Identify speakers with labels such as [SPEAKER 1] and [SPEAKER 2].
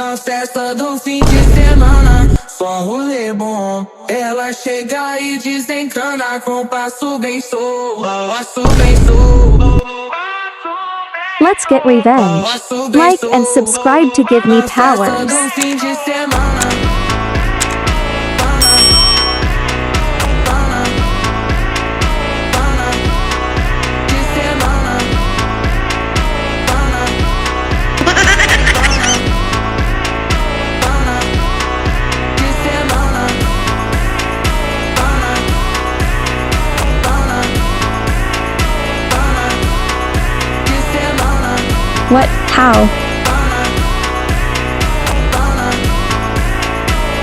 [SPEAKER 1] Na festa do fim de semana, só rolê bom. Ela chega e desencana com passo bem sou, passo bem sou.
[SPEAKER 2] Let's get revenge. Like and subscribe to give me
[SPEAKER 1] Na festa
[SPEAKER 2] powers.
[SPEAKER 1] do fim de semana.
[SPEAKER 2] What? How?